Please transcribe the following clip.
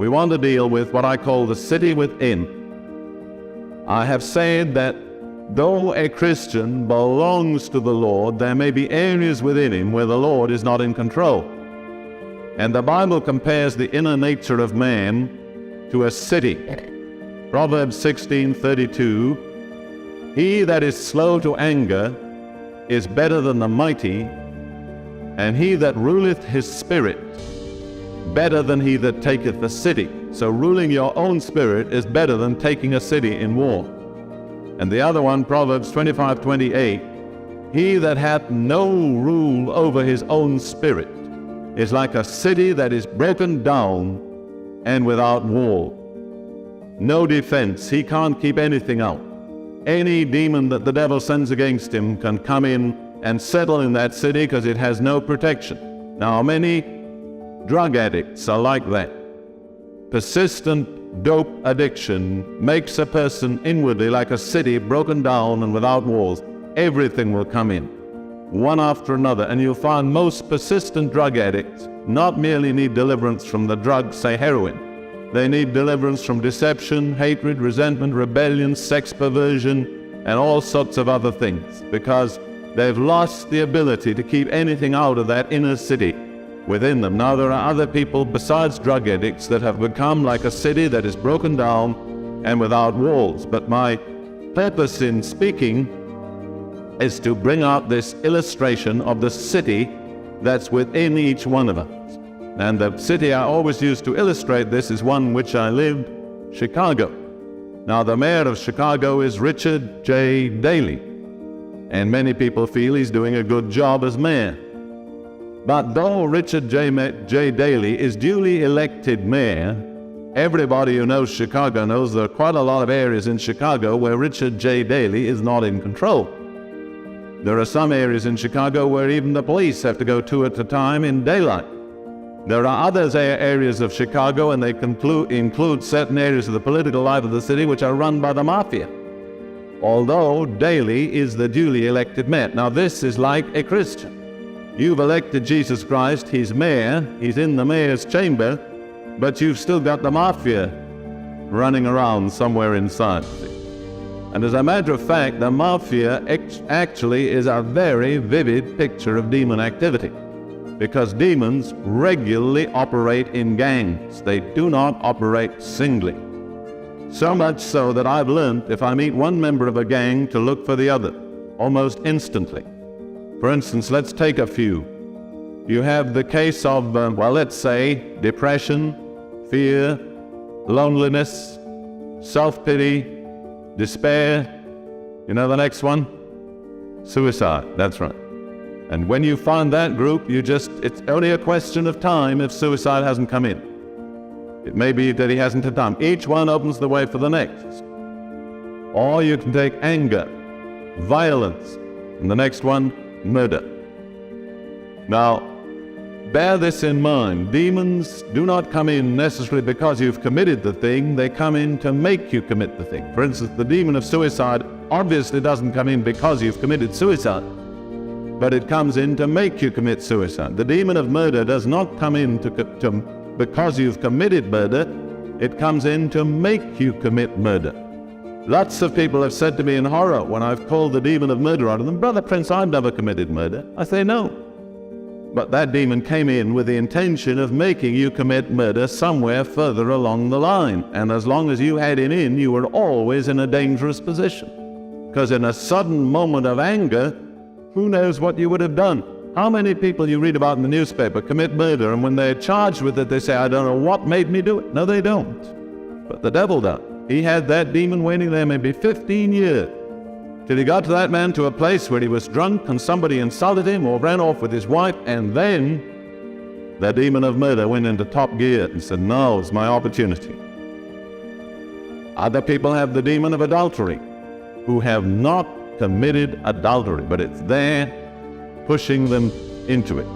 we want to deal with what I call the city within. I have said that though a Christian belongs to the Lord, there may be areas within him where the Lord is not in control. And the Bible compares the inner nature of man to a city. Proverbs 16:32, "He that is slow to anger is better than the mighty, and he that ruleth his spirit better than he that taketh the city." So ruling your own spirit is better than taking a city in war. And the other one, Proverbs 25:28, "He that hath no rule over his own spirit is like a city that is broken down and without wall." No defense. He can't keep anything out. Any demon that the devil sends against him can come in and settle in that city because it has no protection. Now, many drug addicts are like that. Persistent dope addiction makes a person inwardly like a city broken down and without walls. Everything will come in, one after another, and you'll find most persistent drug addicts not merely need deliverance from the drug, say heroin. They need deliverance from deception, hatred, resentment, rebellion, sex perversion, and all sorts of other things, because they've lost the ability to keep anything out of that inner city within them. Now, there are other people besides drug addicts that have become like a city that is broken down and without walls. But my purpose in speaking is to bring out this illustration of the city that's within each one of us. And the city I always use to illustrate this is one which I lived, Chicago. Now, the mayor of Chicago is Richard J. Daley, and many people feel he's doing a good job as mayor. But though Richard J. Daley is duly elected mayor, everybody who knows Chicago knows there are quite a lot of areas in Chicago where Richard J. Daley is not in control. There are some areas in Chicago where even the police have to go two at a time in daylight. There are other areas of Chicago, and they include certain areas of the political life of the city which are run by the mafia, although Daley is the duly elected mayor. Now, this is like a Christian. You've elected Jesus Christ, he's mayor, he's in the mayor's chamber, but you've still got the mafia running around somewhere inside. And as a matter of fact, the mafia actually is a very vivid picture of demon activity, because demons regularly operate in gangs. They do not operate singly. So much so that I've learned, if I meet one member of a gang, to look for the other almost instantly. For instance, let's take a few. You have the case of, let's say, depression, fear, loneliness, self-pity, despair. You know the next one? Suicide, that's right. And when you find that group, it's only a question of time if suicide hasn't come in. It may be that he hasn't had time. Each one opens the way for the next. Or you can take anger, violence, and the next one, murder. Now, bear this in mind. Demons do not come in necessarily because you've committed the thing. They come in to make you commit the thing. For instance, the demon of suicide obviously doesn't come in because you've committed suicide, but it comes in to make you commit suicide. The demon of murder does not come in because you've committed murder. It comes in to make you commit murder. Lots of people have said to me in horror when I've called the demon of murder out of them, "Brother Prince, I've never committed murder." I say, no. But that demon came in with the intention of making you commit murder somewhere further along the line. And as long as you had him in, you were always in a dangerous position. Because in a sudden moment of anger, who knows what you would have done? How many people you read about in the newspaper commit murder, and when they're charged with it, they say, "I don't know what made me do it." No, they don't. But the devil does. He had that demon waiting there maybe 15 years, till he got to that man to a place where he was drunk and somebody insulted him or ran off with his wife, and then the demon of murder went into top gear and said, "Now is my opportunity." Other people have the demon of adultery, who have not committed adultery, but it's there pushing them into it.